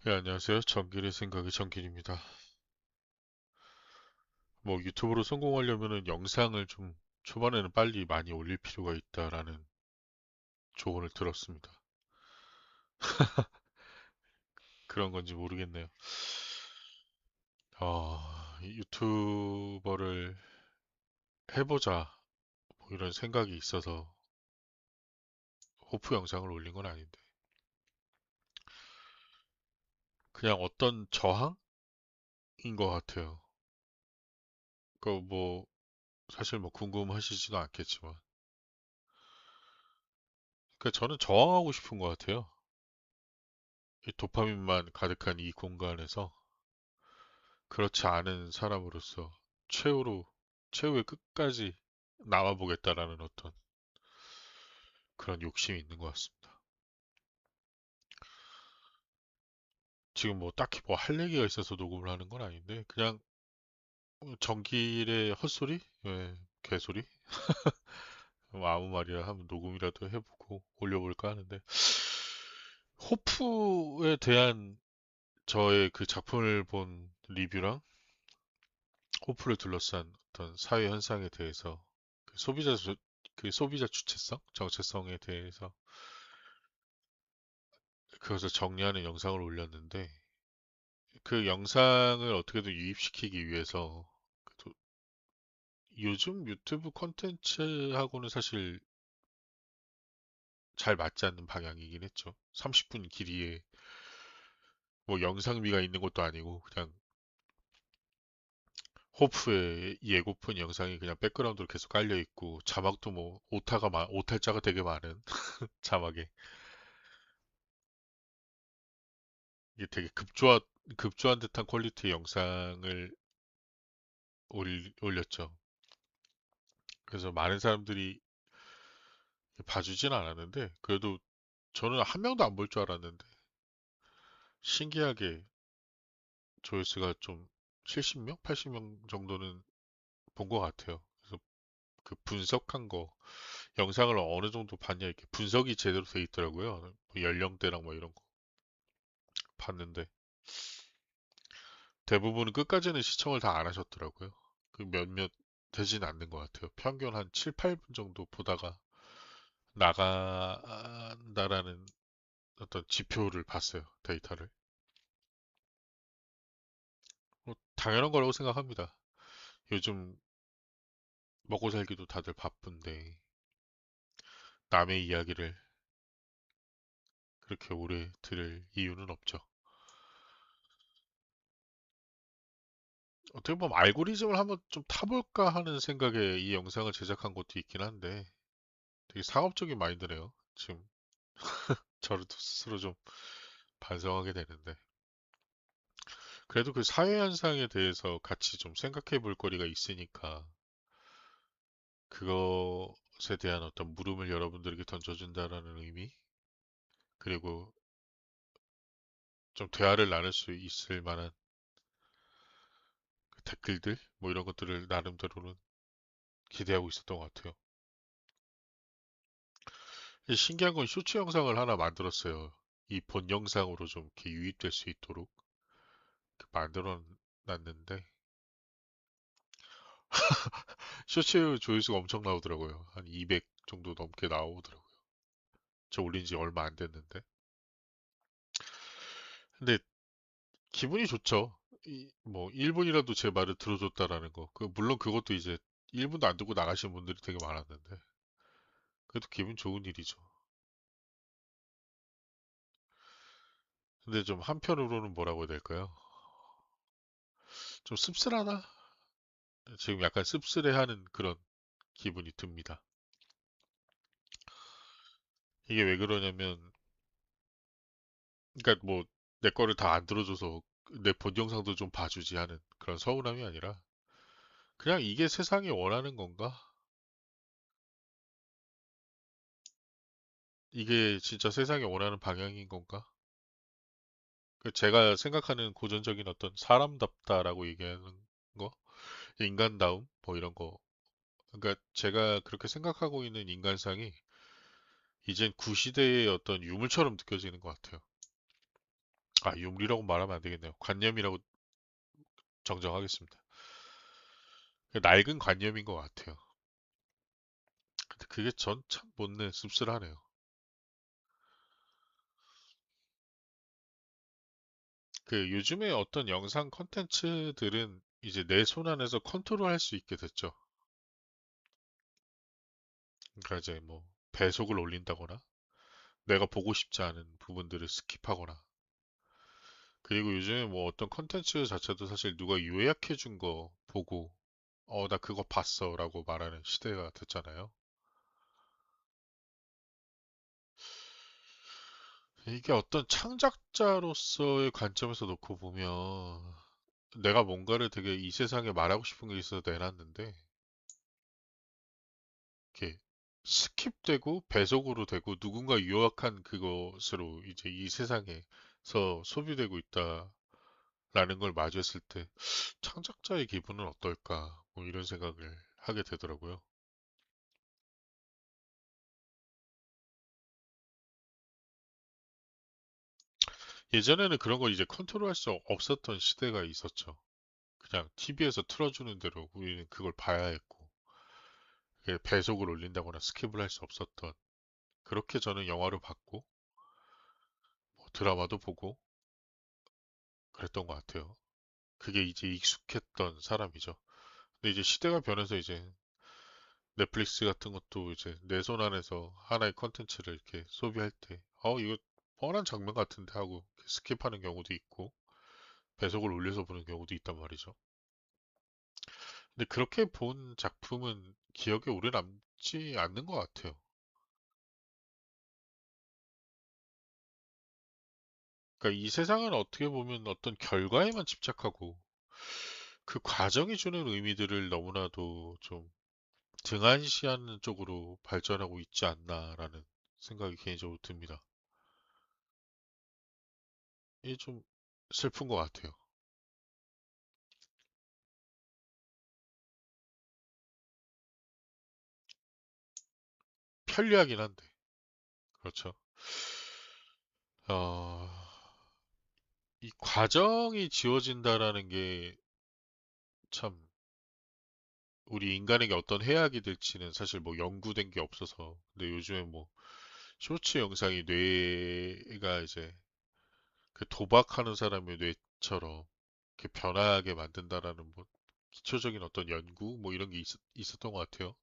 네, 안녕하세요. 정길의 생각의 정길입니다. 뭐 유튜브로 성공하려면은 영상을 좀 초반에는 빨리 많이 올릴 필요가 있다라는 조언을 들었습니다. 그런 건지 모르겠네요. 이 유튜버를 해보자 뭐 이런 생각이 있어서 호프 영상을 올린 건 아닌데 그냥 어떤 저항인 것 같아요. 그 뭐 사실 뭐 궁금하시지도 않겠지만 그러니까 저는 저항하고 싶은 것 같아요. 이 도파민만 가득한 이 공간에서 그렇지 않은 사람으로서 최후로, 최후의 끝까지 남아보겠다라는 어떤 그런 욕심이 있는 것 같습니다. 지금 뭐 딱히 뭐 할 얘기가 있어서 녹음을 하는 건 아닌데, 그냥 전길의 헛소리? 예, 개소리? 뭐 아무 말이나 하면 녹음이라도 해보고 올려볼까 하는데, 호프에 대한 저의 그 작품을 본 리뷰랑 호프를 둘러싼 어떤 사회 현상에 대해서 그 소비자 주체성, 정체성에 대해서 그것을 정리하는 영상을 올렸는데 그 영상을 어떻게든 유입시키기 위해서 그 요즘 유튜브 콘텐츠하고는 사실 잘 맞지 않는 방향이긴 했죠. 30분 길이에 뭐 영상미가 있는 것도 아니고 그냥 호프의 예고편 영상이 그냥 백그라운드로 계속 깔려 있고 자막도 뭐 오탈자가 되게 많은 자막에 이게 되게 급조한 듯한 퀄리티의 영상을 올렸죠. 그래서 많은 사람들이 봐주진 않았는데 그래도 저는 한 명도 안 볼 줄 알았는데 신기하게 조회수가 좀 70명, 80명 정도는 본 것 같아요. 그래서 그 분석한 거 영상을 어느 정도 봤냐 이렇게 분석이 제대로 돼 있더라고요. 뭐 연령대랑 뭐 이런 거 봤는데 대부분은 끝까지는 시청을 다 안 하셨더라고요. 그 몇몇 되진 않는 것 같아요. 평균 한 7, 8분 정도 보다가 나간다라는 어떤 지표를 봤어요. 데이터를. 뭐 당연한 거라고 생각합니다. 요즘 먹고 살기도 다들 바쁜데 남의 이야기를 그렇게 오래 들을 이유는 없죠. 어떻게 보면 알고리즘을 한번 좀 타볼까 하는 생각에 이 영상을 제작한 것도 있긴 한데 되게 상업적인 마인드네요. 지금 저를 스스로 좀 반성하게 되는데 그래도 그 사회 현상에 대해서 같이 좀 생각해 볼 거리가 있으니까 그것에 대한 어떤 물음을 여러분들에게 던져준다라는 의미 그리고 좀 대화를 나눌 수 있을 만한 그 댓글들 뭐 이런 것들을 나름대로는 기대하고 있었던 것 같아요. 신기한 건 쇼츠 영상을 하나 만들었어요. 이 본 영상으로 좀 이렇게 유입될 수 있도록 만들어 놨는데 쇼츠 조회수가 엄청 나오더라고요. 한 200 정도 넘게 나오더라고요. 저 올린 지 얼마 안 됐는데. 근데 기분이 좋죠. 뭐 1분이라도 제 말을 들어줬다라는 거. 물론 그것도 이제 1분도 안 듣고 나가신 분들이 되게 많았는데 그래도 기분 좋은 일이죠. 근데 좀 한편으로는 뭐라고 해야 될까요? 좀 씁쓸하다? 지금 약간 씁쓸해하는 그런 기분이 듭니다. 이게 왜 그러냐면, 그러니까 뭐 내 거를 다 안 들어줘서 내 본 영상도 좀 봐주지 하는 그런 서운함이 아니라 그냥 이게 세상이 원하는 건가? 이게 진짜 세상이 원하는 방향인 건가? 제가 생각하는 고전적인 어떤 사람답다라고 얘기하는 거, 인간다움, 뭐 이런 거. 그러니까 제가 그렇게 생각하고 있는 인간상이 이젠 구시대의 어떤 유물처럼 느껴지는 것 같아요. 아, 유물이라고 말하면 안 되겠네요. 관념이라고 정정하겠습니다. 낡은 관념인 것 같아요. 근데 그게 전 참 못내 씁쓸하네요. 그 요즘에 어떤 영상 컨텐츠들은 이제 내 손 안에서 컨트롤할 수 있게 됐죠. 그러니까 이제 뭐 배속을 올린다거나 내가 보고 싶지 않은 부분들을 스킵하거나 그리고 요즘에 뭐 어떤 컨텐츠 자체도 사실 누가 요약해 준 거 보고 나 그거 봤어 라고 말하는 시대가 됐잖아요. 이게 어떤 창작자로서의 관점에서 놓고 보면 내가 뭔가를 되게 이 세상에 말하고 싶은 게 있어서 내놨는데 이렇게 스킵되고 배속으로 되고 누군가 유학한 그것으로 이제 이 세상에서 소비되고 있다라는 걸 마주했을 때 창작자의 기분은 어떨까 뭐 이런 생각을 하게 되더라고요. 예전에는 그런 걸 이제 컨트롤할 수 없었던 시대가 있었죠. 그냥 TV에서 틀어주는 대로 우리는 그걸 봐야 했고 그게 배속을 올린다거나 스킵을 할 수 없었던 그렇게 저는 영화를 봤고 뭐 드라마도 보고 그랬던 것 같아요. 그게 이제 익숙했던 사람이죠. 근데 이제 시대가 변해서 이제 넷플릭스 같은 것도 이제 내 손 안에서 하나의 컨텐츠를 이렇게 소비할 때, 이거 뻔한 장면 같은데 하고 스킵하는 경우도 있고, 배속을 올려서 보는 경우도 있단 말이죠. 근데 그렇게 본 작품은 기억에 오래 남지 않는 것 같아요. 그러니까 이 세상은 어떻게 보면 어떤 결과에만 집착하고, 그 과정이 주는 의미들을 너무나도 좀 등한시하는 쪽으로 발전하고 있지 않나라는 생각이 개인적으로 듭니다. 이게 좀 슬픈 것 같아요. 편리하긴 한데. 그렇죠. 어, 이 과정이 지워진다라는 게 참 우리 인간에게 어떤 해악이 될지는 사실 뭐 연구된 게 없어서. 근데 요즘에 뭐 쇼츠 영상이 뇌가 이제 그 도박하는 사람의 뇌처럼 이렇게 변하게 만든다라는 뭐 기초적인 어떤 연구 뭐 이런 게 있었던 것 같아요.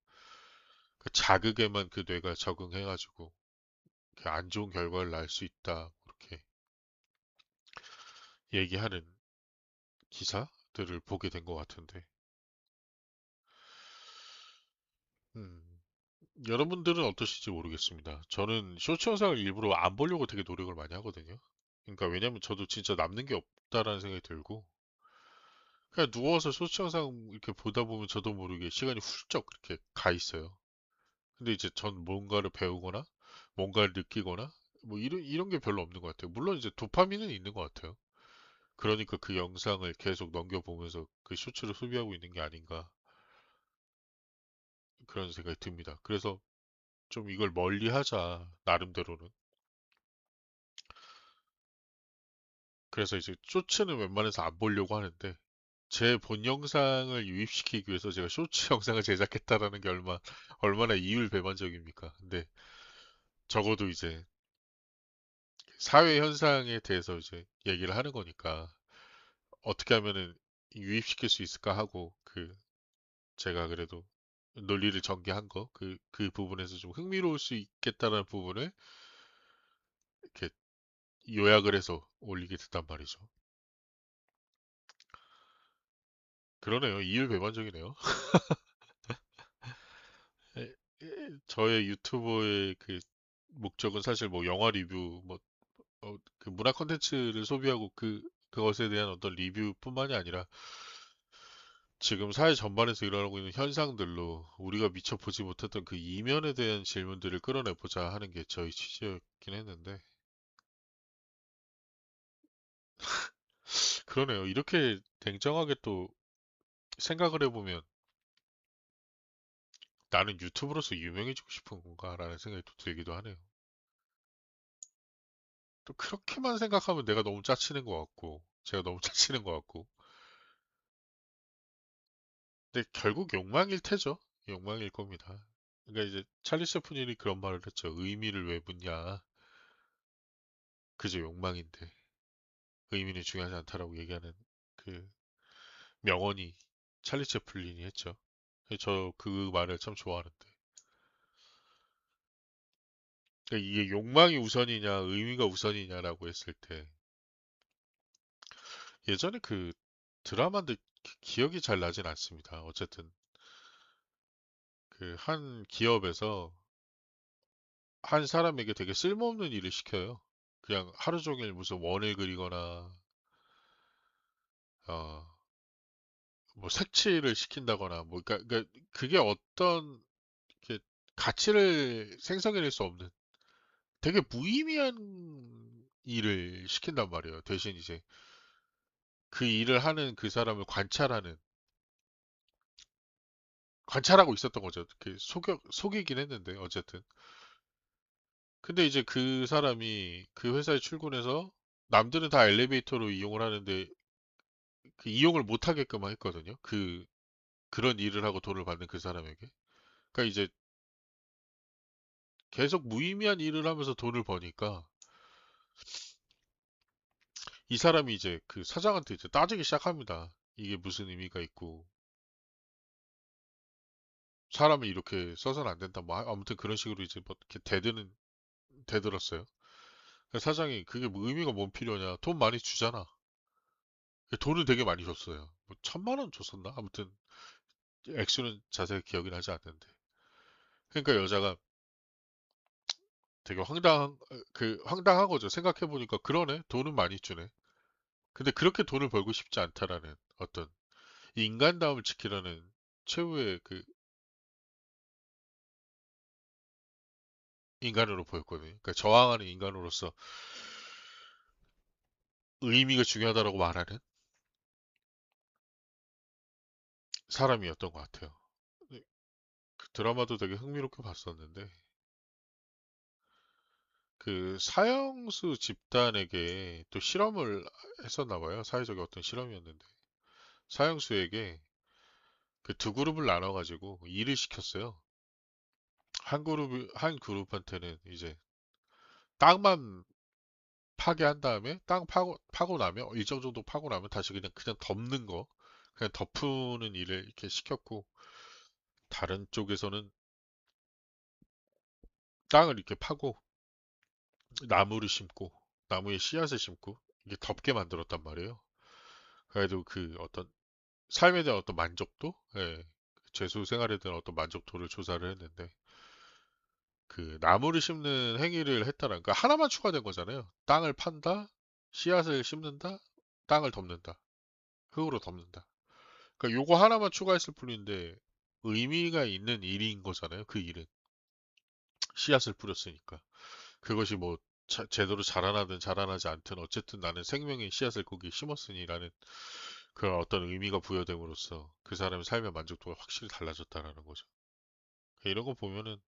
그 자극에만 그 뇌가 적응해가지고 이렇게 안 좋은 결과를 낳을 수 있다. 이렇게 얘기하는 기사들을 보게 된 것 같은데. 음, 여러분들은 어떠실지 모르겠습니다. 저는 쇼츠 영상을 일부러 안 보려고 되게 노력을 많이 하거든요. 그러니까 왜냐면 저도 진짜 남는 게 없다라는 생각이 들고, 그냥 누워서 쇼츠 영상 이렇게 보다 보면 저도 모르게 시간이 훌쩍 그렇게 가 있어요. 근데 이제 전 뭔가를 배우거나, 뭔가를 느끼거나, 뭐 이런 게 별로 없는 것 같아요. 물론 이제 도파민은 있는 것 같아요. 그러니까 그 영상을 계속 넘겨보면서 그 쇼츠를 소비하고 있는 게 아닌가, 그런 생각이 듭니다. 그래서 좀 이걸 멀리 하자, 나름대로는. 그래서 이제 쇼츠는 웬만해서 안 보려고 하는데 제 본 영상을 유입시키기 위해서 제가 쇼츠 영상을 제작했다라는 게 얼마나 이율배반적입니까? 근데 적어도 이제 사회 현상에 대해서 이제 얘기를 하는 거니까 어떻게 하면은 유입시킬 수 있을까 하고 제가 그래도 논리를 전개한 거 그 부분에서 좀 흥미로울 수 있겠다는 부분을 이렇게 요약을 해서 올리게 됐단 말이죠. 그러네요. 이율배반적이네요. 에, 저의 유튜버의 그 목적은 사실 뭐 영화 리뷰, 뭐, 그 문화 콘텐츠를 소비하고 그것에 대한 어떤 리뷰뿐만이 아니라 지금 사회 전반에서 일어나고 있는 현상들로 우리가 미처 보지 못했던 그 이면에 대한 질문들을 끌어내보자 하는 게 저희 취지였긴 했는데, 그러네요. 이렇게 냉정하게 또 생각을 해보면 나는 유튜브로서 유명해지고 싶은 건가라는 생각이 또 들기도 하네요. 또 그렇게만 생각하면 내가 너무 짜치는 것 같고, 제가 너무 짜치는 것 같고. 근데 결국 욕망일 테죠. 욕망일 겁니다. 그러니까 이제 찰리 채플린이 그런 말을 했죠. 의미를 왜 묻냐. 그저 욕망인데. 의미는 중요하지 않다라고 얘기하는 그 명언이 찰리 채플린이 했죠. 저 그 말을 참 좋아하는데. 그러니까 이게 욕망이 우선이냐, 의미가 우선이냐라고 했을 때, 예전에 그 드라마인데 기억이 잘 나진 않습니다. 어쨌든 그 한 기업에서 한 사람에게 되게 쓸모없는 일을 시켜요. 그냥 하루 종일 무슨 원을 그리거나 어, 뭐 색칠을 시킨다거나 뭐 그러니까 그게 어떤 이렇게 가치를 생성해낼 수 없는 되게 무의미한 일을 시킨단 말이에요. 대신 이제 그 일을 하는 그 사람을 관찰하고 있었던 거죠. 속이긴 했는데 어쨌든. 근데 이제 그 사람이 그 회사에 출근해서 남들은 다 엘리베이터로 이용을 하는데 그 이용을 못 하게끔 했거든요. 그런 일을 하고 돈을 받는 그 사람에게. 그러니까 이제 계속 무의미한 일을 하면서 돈을 버니까 이 사람이 이제 그 사장한테 이제 따지기 시작합니다. 이게 무슨 의미가 있고 사람을 이렇게 써서는 안 된다. 뭐 아무튼 그런 식으로 이제 뭐 이렇게 대들었어요. 그래서 사장이 그게 뭐 의미가 뭔 필요냐? 돈 많이 주잖아. 돈을 되게 많이 줬어요. 뭐 1,000만 원 줬었나? 아무튼 액수는 자세히 기억이 나지 않는데. 그러니까 여자가 되게 황당한 거죠. 생각해 보니까 그러네. 돈은 많이 주네. 근데 그렇게 돈을 벌고 싶지 않다라는 어떤 이 인간다움을 지키려는 최후의 그 인간으로 보였거든요. 그러니까 저항하는 인간으로서 의미가 중요하다라고 말하는 사람이었던 것 같아요. 그 드라마도 되게 흥미롭게 봤었는데 그 사형수 집단에게 또 실험을 했었나 봐요. 사회적인 어떤 실험이었는데 사형수에게 그 두 그룹을 나눠가지고 일을 시켰어요. 한 그룹한테는 이제 땅만 파괴한 다음에 땅 파고 나면 일정 정도 파고 나면 다시 그냥 덮는 거 그냥 덮는 일을 이렇게 시켰고 다른 쪽에서는 땅을 이렇게 파고 나무를 심고 나무에 씨앗을 심고 이게 덮게 만들었단 말이에요. 그래도 그 어떤 삶에 대한 어떤 만족도, 예, 죄수 생활에 대한 어떤 만족도를 조사를 했는데 그 나무를 심는 행위를 했다는 그 하나만 추가된 거잖아요. 땅을 판다, 씨앗을 심는다, 땅을 덮는다, 흙으로 덮는다. 그러니까 요거 하나만 추가했을 뿐인데 의미가 있는 일인 거잖아요. 그 일은 씨앗을 뿌렸으니까 그것이 뭐 제대로 자라나든 자라나지 않든 어쨌든 나는 생명의 씨앗을 거기에 심었으니라는 그런 어떤 의미가 부여됨으로써 그 사람의 삶의 만족도가 확실히 달라졌다라는 거죠. 그러니까 이런 거 보면은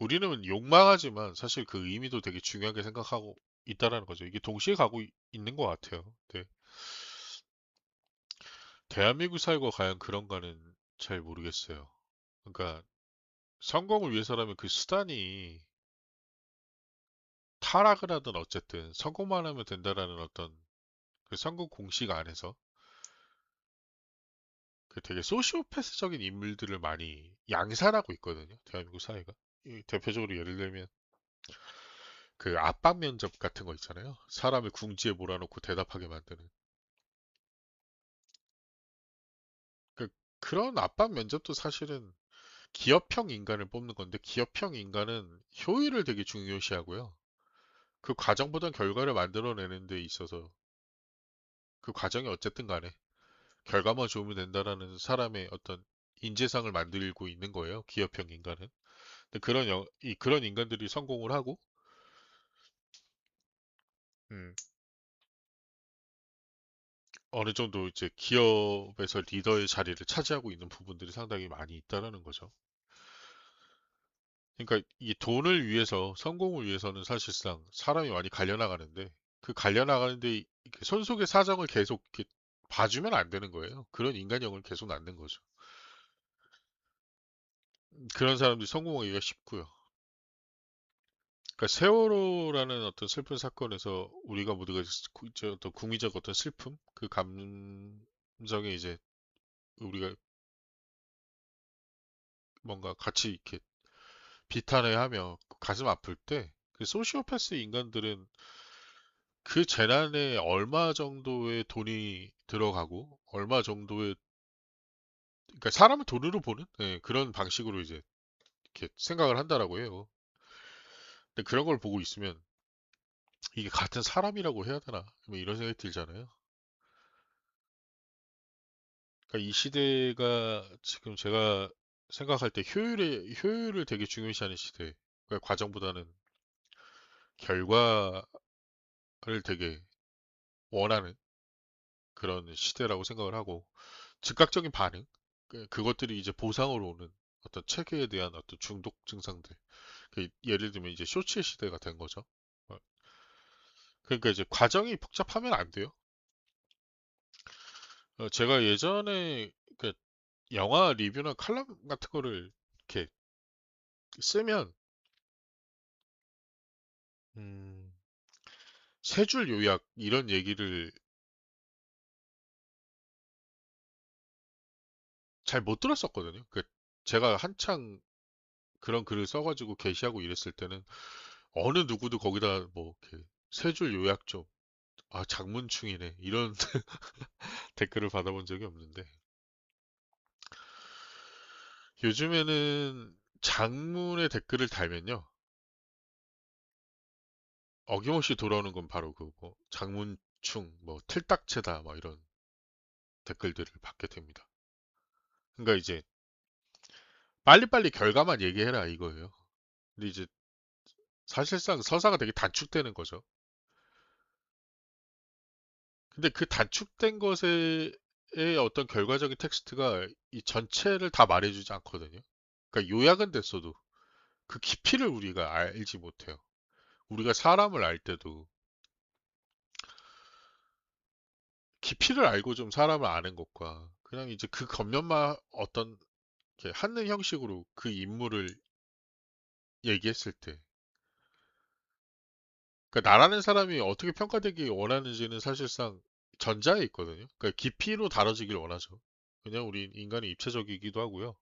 우리는 욕망하지만 사실 그 의미도 되게 중요하게 생각하고 있다라는 거죠. 이게 동시에 가고 있는 것 같아요. 네. 대한민국 사회가 과연 그런가는 잘 모르겠어요. 그러니까 성공을 위해서라면 그 수단이 타락을 하든 어쨌든 성공만 하면 된다라는 어떤 그 성공 공식 안에서 그 되게 소시오패스적인 인물들을 많이 양산하고 있거든요. 대한민국 사회가. 대표적으로 예를 들면 그 압박 면접 같은 거 있잖아요. 사람을 궁지에 몰아놓고 대답하게 만드는. 그, 그런 압박 면접도 사실은 기업형 인간을 뽑는 건데 기업형 인간은 효율을 되게 중요시하고요. 그 과정보단 결과를 만들어내는 데 있어서 그 과정이 어쨌든 간에 결과만 좋으면 된다라는 사람의 어떤 인재상을 만들고 있는 거예요. 기업형 인간은. 근데 그런 인간들이 성공을 하고 음, 어느 정도 이제 기업에서 리더의 자리를 차지하고 있는 부분들이 상당히 많이 있다라는 거죠. 그러니까 이 돈을 위해서, 성공을 위해서는 사실상 사람이 많이 갈려나가는데, 그 갈려나가는데 이렇게 손속의 사정을 계속 이렇게 봐주면 안 되는 거예요. 그런 인간형을 계속 낳는 거죠. 그런 사람들이 성공하기가 쉽고요. 그러니까 세월호라는 어떤 슬픈 사건에서 우리가 모두가 이제 어떤 국민적 어떤 슬픔, 그 감정에 이제 우리가 뭔가 같이 이렇게 비탄을 하며 가슴 아플 때, 그 소시오패스 인간들은 그 재난에 얼마 정도의 돈이 들어가고, 얼마 정도의, 그러니까 사람을 돈으로 보는 예, 그런 방식으로 이제 이렇게 생각을 한다라고 해요. 근데 그런 걸 보고 있으면 이게 같은 사람이라고 해야 되나? 뭐 이런 생각이 들잖아요. 그러니까 이 시대가 지금 제가 생각할 때 효율을 되게 중요시하는 시대. 그러니까 과정보다는 결과를 되게 원하는 그런 시대라고 생각을 하고, 즉각적인 반응, 그것들이 이제 보상으로 오는 어떤 체계에 대한 어떤 중독 증상들. 예를 들면 이제 쇼츠의 시대가 된 거죠. 어, 그러니까 이제 과정이 복잡하면 안 돼요. 제가 예전에 그 영화 리뷰나 칼럼 같은 거를 이렇게 쓰면 음, 세 줄 요약 이런 얘기를 잘 못 들었었거든요. 제가 한창 그런 글을 써가지고 게시하고 이랬을 때는 어느 누구도 거기다 뭐 이렇게 세 줄 요약 좀, 아 장문충이네 이런 댓글을 받아본 적이 없는데, 요즘에는 장문의 댓글을 달면요, 어김없이 돌아오는 건 바로 그거 장문충 뭐 틀딱체다 막 이런 댓글들을 받게 됩니다. 그러니까 이제 빨리빨리 결과만 얘기해라 이거예요. 근데 이제 사실상 서사가 되게 단축되는 거죠. 근데 그 단축된 것의 어떤 결과적인 텍스트가 이 전체를 다 말해주지 않거든요. 그러니까 요약은 됐어도 그 깊이를 우리가 알지 못해요. 우리가 사람을 알 때도 깊이를 알고 좀 사람을 아는 것과 그냥 이제 그 겉면만 어떤 이렇게 하는 형식으로 그 인물을 얘기했을 때, 그러니까 나라는 사람이 어떻게 평가되기 원하는지는 사실상 전자에 있거든요. 그러니까 깊이로 다뤄지길 원하죠. 왜냐면 우리 인간이 입체적이기도 하고요.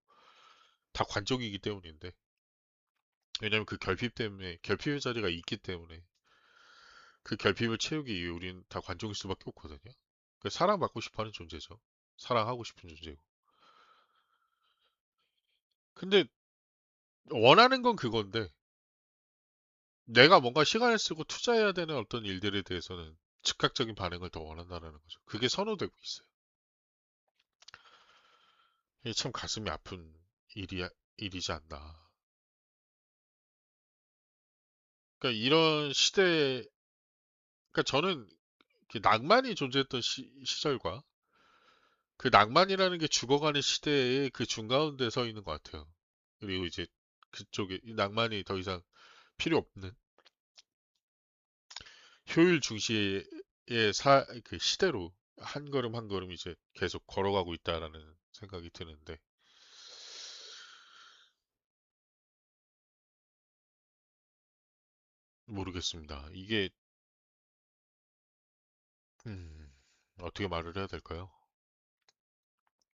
다 관적이기 때문인데. 왜냐면 그 결핍 때문에, 결핍의 자리가 있기 때문에 그 결핍을 채우기 위해 우리는 다 관종일 수밖에 없거든요. 그 사랑받고 싶어 하는 존재죠. 사랑하고 싶은 존재고. 근데 원하는 건 그건데, 내가 뭔가 시간을 쓰고 투자해야 되는 어떤 일들에 대해서는 즉각적인 반응을 더 원한다는 거죠. 그게 선호되고 있어요. 이게 참 가슴이 아픈 일이지 않나. 그러니까 이런 시대, 그러니까 저는 낭만이 존재했던 시절과 그 낭만이라는 게 죽어가는 시대의 그 중가운데 서 있는 것 같아요. 그리고 이제 그쪽에 이 낭만이 더 이상 필요 없는 효율 중시의 그 시대로 한 걸음 한 걸음 이제 계속 걸어가고 있다라는 생각이 드는데, 모르겠습니다. 이게 음, 어떻게 말을 해야 될까요?